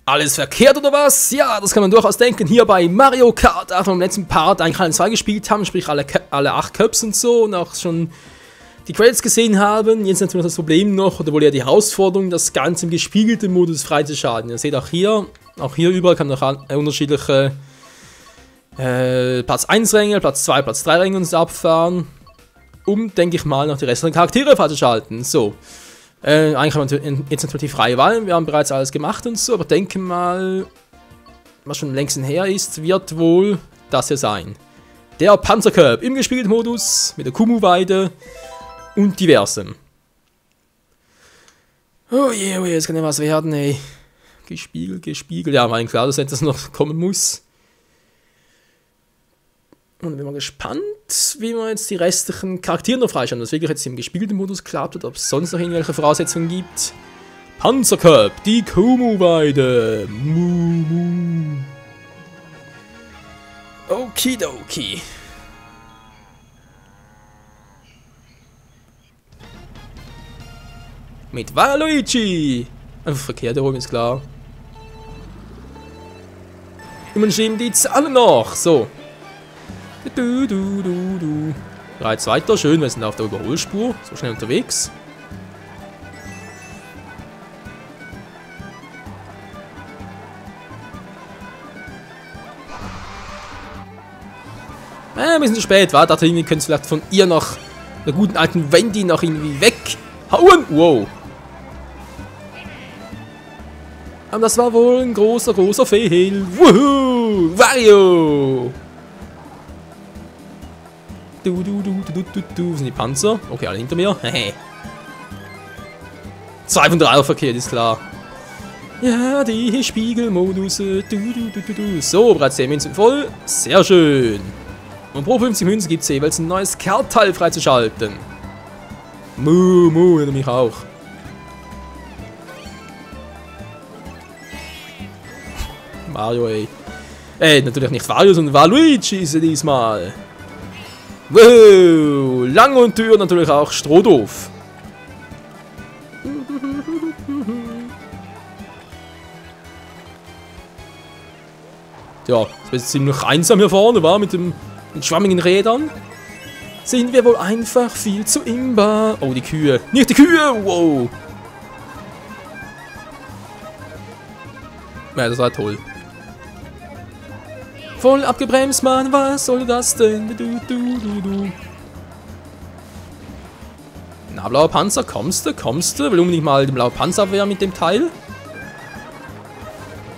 Alles verkehrt oder was? Ja, das kann man durchaus denken. Hier bei Mario Kart, auch im letzten Part eigentlich alle 2 gespielt haben, sprich alle 8 Cups und so und auch schon die Credits gesehen haben. Jetzt natürlich das Problem noch, oder wohl ja die Herausforderung, das Ganze im gespiegelten Modus freizuschalten. Ihr seht auch hier überall kann man noch unterschiedliche Platz 1 Ränge, Platz 2, Platz 3 Ränge uns abfahren, um, denke ich mal, noch die restlichen Charaktere freizuschalten. So. Eigentlich haben wir jetzt natürlich die freie Wahl, wir haben bereits alles gemacht und so, aber denke mal, was schon längst her ist, wird wohl das hier sein. Der Panzercup im gespiegelten Modus, mit der Kumu-Weide und diversem. Oh je, jetzt kann ja was werden, ey. Gespiegelt, ja, mein klar, dass das noch kommen muss. Und bin mal gespannt, wie wir jetzt die restlichen Charaktere noch freischalten. Ob es wirklich jetzt im gespiegelten Modus klappt oder ob es sonst noch irgendwelche Voraussetzungen gibt. Panzercup, die Kumu-Weide. Mu. Okidoki. Mit Waluigi. Einfach verkehrt herum, ist klar. Immerhin stimmen die Zahlen noch. So. Bereits weiter, schön, wir sind auf der Überholspur, so schnell unterwegs. Ein bisschen zu spät, war dachte irgendwie können es vielleicht von ihr noch der guten alten Wendy noch irgendwie weghauen. Wow. Aber das war wohl ein großer Fehl. Wuhu! Wario! Wo sind die Panzer? Okay, alle hinter mir. 2 von 3 auf verkehrt, ist klar. Ja, die Spiegelmodus. So, bereits 10 Münzen voll. Sehr schön. Und pro 50 Münzen gibt es jeweils ein neues Kartteil freizuschalten. Mu, mich auch. Mario, ey. Natürlich nicht Wario, sondern Waluigi ist er diesmal. Wow, lang und Tür natürlich auch Strohdoof. Ja, das ist ziemlich einsam hier vorne, war mit den schwammigen Rädern. Sind wir wohl einfach viel zu imbar. Oh, die Kühe. Nicht die Kühe, wow. Ja, das war toll. Voll abgebremst, Mann, was soll das denn? Na, blauer Panzer, kommst du? Will unbedingt mal den blauen Panzer abwehren mit dem Teil?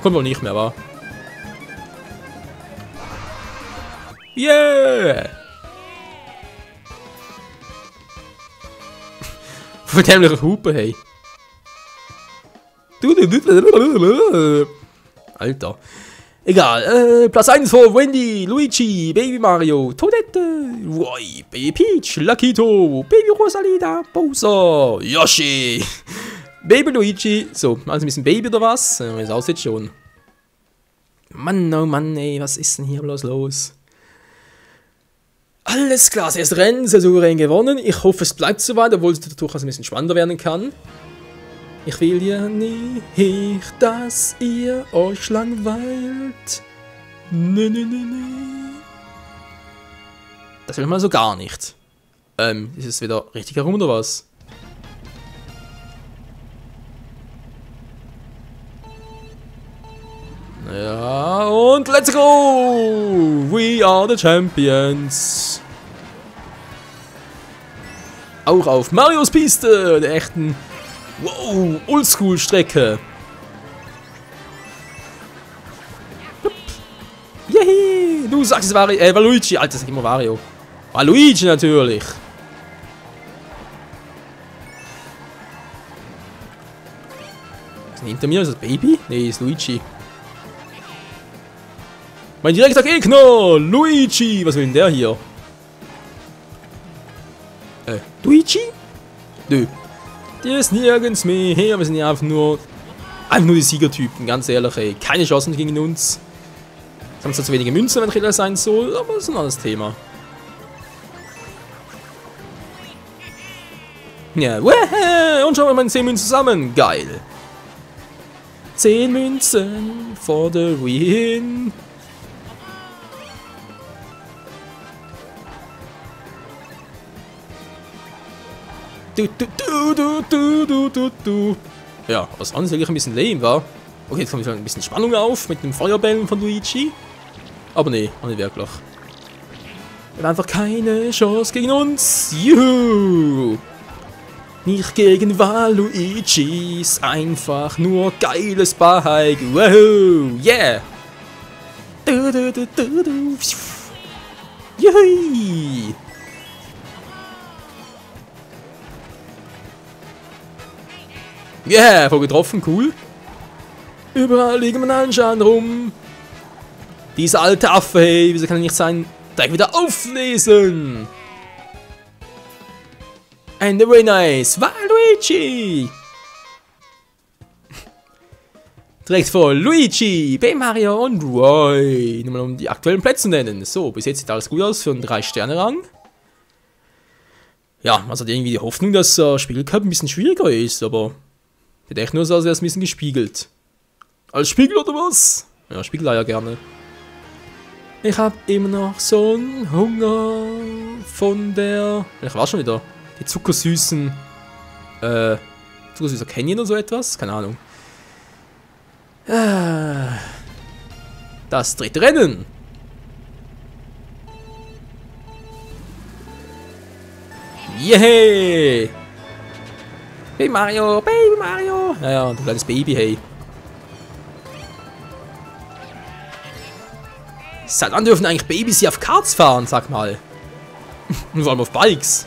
Kommt wohl nicht mehr, wa? Yeah! Verdämmliche Hupe, hey. Alter. Egal, Platz 1 für Wendy, Luigi, Baby Mario, Toadette, Roy, Baby Peach, Lakito, Baby Rosalina, Bowser, Yoshi, Baby Luigi. So, also ein bisschen Baby oder was? Wie es aussieht schon. Mann, oh Mann, ey, was ist denn hier bloß los? Alles klar, das erste Rennen, sehr souverän gewonnen. Ich hoffe, es bleibt so weit, obwohl es durchaus ein bisschen spannender werden kann. Ich will ja nicht, dass ihr euch langweilt. Nee. Das will man so gar nicht. Ist es wieder richtig herum oder was? Ja, und let's go! We are the champions. Auch auf Marios Piste, der echten... Wow, Oldschool-Strecke. Yay, du sagst es Waluigi. Alter, sag immer Wario. Waluigi natürlich. Ist hinter mir? Ist das Baby? Nee, ist Luigi. Mein direkter Gegner, Luigi. Was will denn der hier? Luigi? Nö. Der ist nirgends mehr her. Wir sind ja einfach nur die Siegertypen, ganz ehrlich, ey. Keine Chancen gegen uns. Es haben zwar zu wenige Münzen, wenn Trailer sein soll, aber das ist ein anderes Thema. Ja, und schauen wir mal 10 Münzen zusammen. Geil. 10 Münzen for the win. Du. Ja, was an wirklich ein bisschen lame war. Okay, jetzt kommt ein bisschen Spannung auf mit dem Feuerbällen von Luigi. Aber nee, auch nicht wirklich. Er hat einfach keine Chance gegen uns. Juhu! Nicht gegen Waluigis, einfach nur geiles Bike. Wow, yeah! Juhui! Yeah, voll getroffen, cool. Überall liegen Bananenschaden rum. Dieser alte Affe, hey, wieso kann er nicht sein Deck wieder auflesen? And the winner is Waluigi! Direkt vor Luigi, B. Mario und Roy. Nur mal um die aktuellen Plätze zu nennen. So, bis jetzt sieht alles gut aus für einen 3-Sterne-Rang. Ja, man hat irgendwie die Hoffnung, dass Spiegelcup ein bisschen schwieriger ist, aber ich denke nur so, als wäre es ein bisschen gespiegelt. Als Spiegel oder was? Ja, Spiegel ja gerne. Ich hab immer noch so einen Hunger von der... Ich war schon wieder. Die zuckersüßen... zuckersüßer Canyon oder so etwas? Keine Ahnung. Das dritte Rennen. Yay! Baby Mario, Baby Mario! Naja, ein kleines Baby, hey. Seit wann dürfen eigentlich Babys hier auf Karts fahren, sag mal? Und vor allem auf Bikes.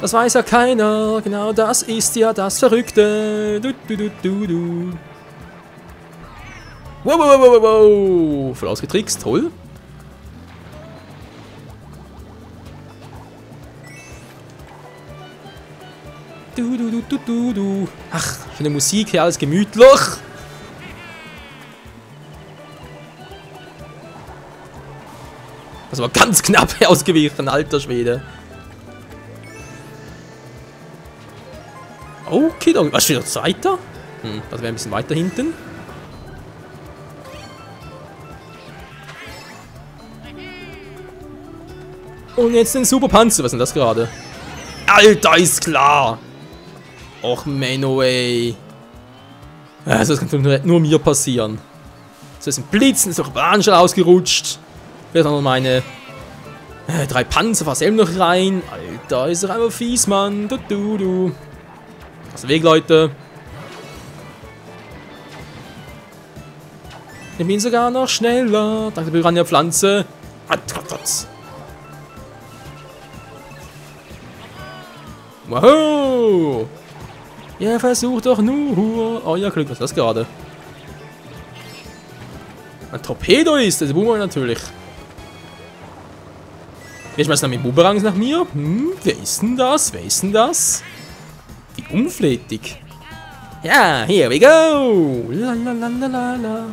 Das weiß ja keiner, genau das ist ja das Verrückte. Wow. Voll ausgetrickst, toll. Ach, schöne Musik, hier alles gemütlich. Das war ganz knapp ausgewichen, alter Schwede. Okay, dann was steht da? Zweiter? Das wäre ein bisschen weiter hinten. Und jetzt den Superpanzer. Was ist denn das gerade? Alter, ist klar! Och, Menno, ey. Also, das kann nur mir passieren. So ist ein Blitzen, ist doch wahnsinnig ausgerutscht. Vielleicht noch meine 3 Panzer fast eben noch rein. Alter, ist doch einfach fies, Mann. Du. Aus dem Weg, Leute. Ich bin sogar noch schneller. Danke der Piranha-Pflanze. Wow! Ja, versucht doch nur. Oh ja, Glück, was ist das gerade? Ein Torpedo ist das, Boomerang natürlich. Wer schmeißt dann mit Boomerangs nach mir? Wer ist denn das? Wie unflätig. Ja, here we go. Lalalala.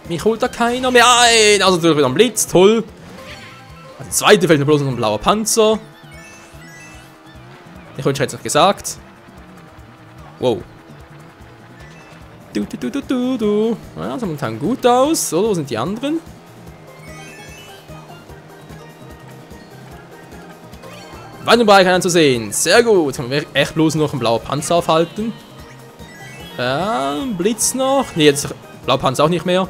Mich holt da keiner mehr ein. Also natürlich wieder ein Blitz, toll. Also der zweite fällt mir bloß noch ein blauer Panzer. Ich hätte es noch gesagt. Wow. Ja, das sieht momentan gut aus. Oder wo sind die anderen? Weiter Bereich keiner zu sehen. Sehr gut. Haben wir echt bloß noch einen blauen Panzer aufhalten. Ja, Blitz noch. Ne, jetzt blauer Panzer auch nicht mehr.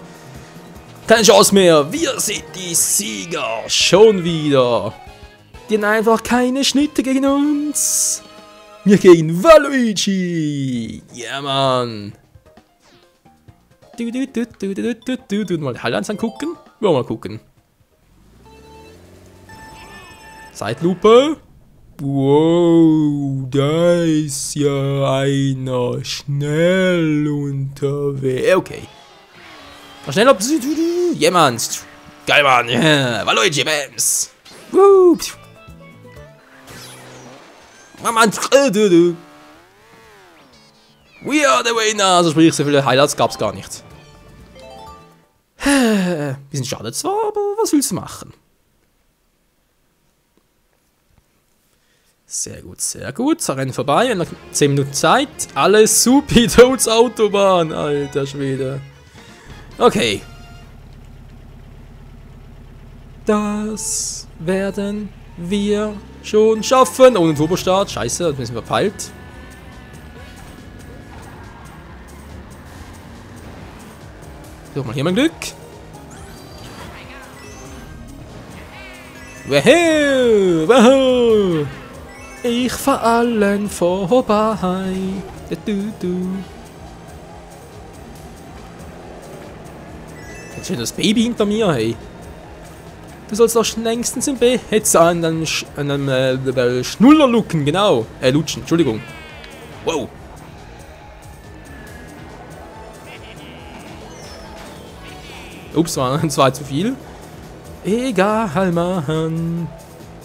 Keine Chance mehr. Wir sind die Sieger. Schon wieder. Die haben einfach keine Schnitte gegen uns. Wir gegen Waluigi. Ja, Mann. Mal die Highlights angucken. Wollen wir mal gucken. Zeitlupe. Wow, da ist ja einer schnell unterwegs. Okay. Mal schnell ab. Ja, Mann. Geil, Mann. Yeah. Waluigi, Bams. Woo. Mann. We are the winner. Also sprich, so viele Highlights gab es gar nicht. Bisschen schade zwar, aber was willst du machen? Sehr gut, sehr gut. So, Rennen vorbei. Und noch 10 Minuten Zeit. Alles supi, Toads Autobahn. Alter Schwede. Okay. Das werden wir schon schaffen. Ohne Turbostart. Scheiße, das müssen wir verpeilt. Such mal hier mein Glück. Wahoo! Wahoo! Ich fahr allen vorbei. Jetzt steht das Baby hinter mir, hey. Du sollst doch längstens im Bett sein, an einem Schnuller lucken, genau. Lutschen, Entschuldigung. Wow. Ups, waren 2 zu viel. Egal, Mann.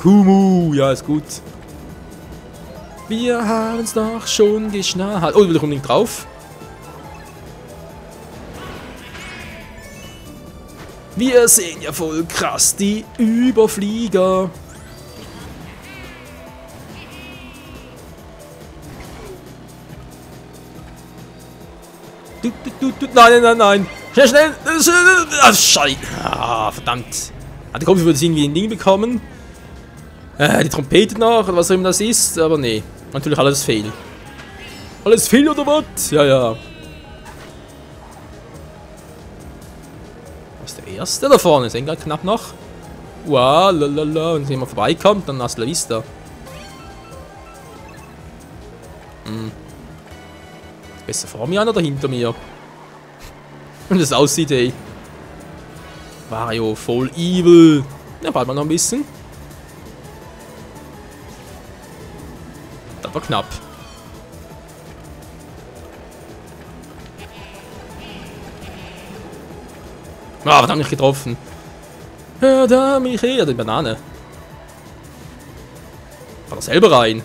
Kumu, ja, ist gut. Wir haben es doch schon geschnallt. Oh, will ich unbedingt drauf. Wir sehen ja voll krass die Überflieger. Nein. Schnell. Ah, Scheiße. Ah, verdammt. Hatte gehofft, ich würde irgendwie ein Ding bekommen. Die Trompete noch, oder was auch immer das ist, aber nee. Natürlich alles fehl. Alles fehl oder was? Ja. Was ist der erste da vorne? Ist gerade knapp noch. Wow, lalala. Und wenn jemand vorbeikommt, dann hasta la vista. Besser vor mir einer oder hinter mir? Und das aussieht, ey. Wario voll evil. Ja, bald mal noch ein bisschen. Das war knapp. Ah, verdammt, nicht getroffen. Hör da mich her, die Banane. War da selber rein.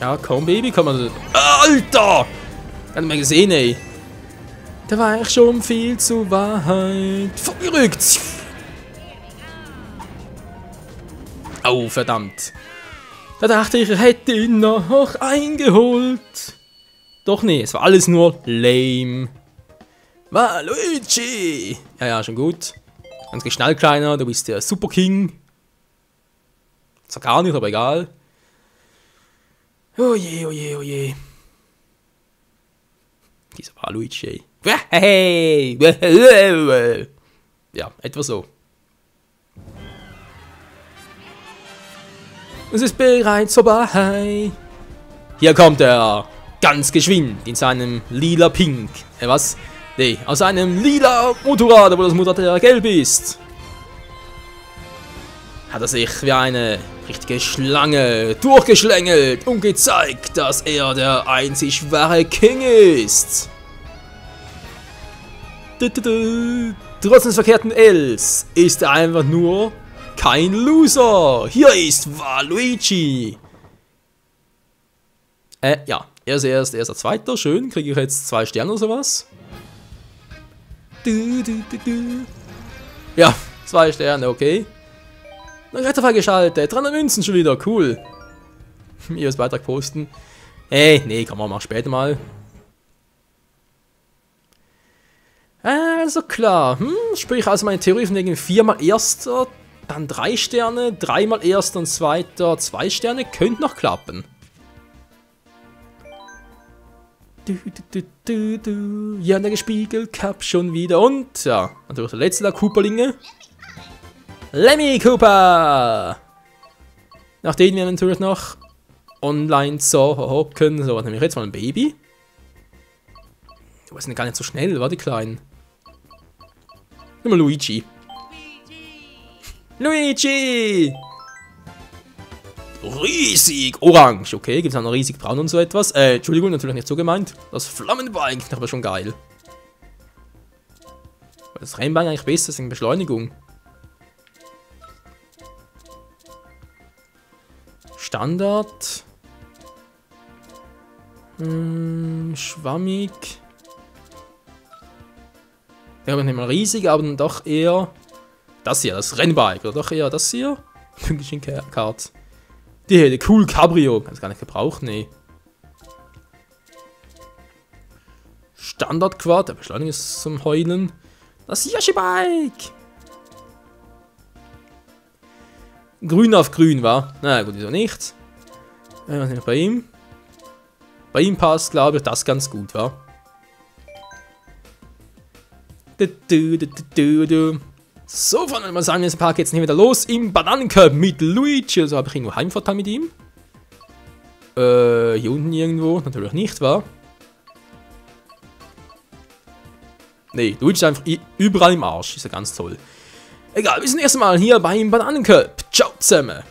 Ja, komm, Baby, komm mal. Alter! Hat man gesehen, ey. Da war ich schon viel zu weit verrückt. Oh, verdammt. Da dachte ich, er hätte ihn noch eingeholt. Doch nee, es war alles nur lame. Waluigi! Ja, schon gut. Ganz schnell, Kleiner, du bist der Super King. Zwar gar nicht, aber egal. Oh je. Dieser Waluigi. Hey! Ja, etwa so. Es ist bereits vorbei. Hier kommt er. Ganz geschwind in seinem lila Pink. Was? Nee, aus einem lila Motorrad, wo das Motorrad ja gelb ist. Hat er sich wie eine richtige Schlange durchgeschlängelt und gezeigt, dass er der einzig wahre King ist. Trotz des verkehrten Ls ist er einfach nur kein Loser. Hier ist Waluigi. Ja. Er ist der Zweiter. Schön. Kriege ich jetzt 2 Sterne oder sowas? Ja, 2 Sterne, okay. Dann Retter freigeschaltet. 300 Münzen schon wieder. Cool. Ihr als Beitrag posten. Nee, komm mal, mach später mal. Also klar. Sprich also meine Theorie von wegen 4-mal Erster, dann 3 Sterne, 3-mal Erster und Zweiter 2 Sterne. Könnte noch klappen. Ja, der gespiegelt Cup schon wieder. Und ja, natürlich der letzte der Cooperlinge. Lemmy Cooper! Nachdem wir natürlich noch online so hocken. So, dann nehme ich jetzt mal ein Baby. Du sind gar nicht so schnell, war die Kleinen. Nimm mal Luigi. Luigi! Riesig orange, okay, gibt es auch noch riesig braun und so etwas. Entschuldigung, natürlich nicht so gemeint. Das Flammenbike ist aber schon geil. Das Rennbike eigentlich besser ist in Beschleunigung. Standard. Schwammig. Ja, aber nicht mal riesig, aber dann doch eher das hier, das Rennbike. Oder doch eher das hier? Pünktlichen Kart. Die hier, der cool Cabrio. Kannst gar nicht gebrauchen, nee. Standard-Quad, der Beschleunigung ist zum Heulen. Das Yoshi-Bike. Grün auf grün, war. Na gut, wieso nicht? Was ist noch bei ihm? Bei ihm passt, glaube ich, das ganz gut, wa? So, Freunde, mal sagen, jetzt Park jetzt nicht wieder los im Bananencup mit Luigi. Also habe ich irgendwo Heimvorteil mit ihm. Hier unten irgendwo. Natürlich nicht, wa? Nee, Luigi ist einfach überall im Arsch. Ist ja ganz toll. Egal, bis zum nächsten Mal hier beim Bananencup. Ciao zusammen.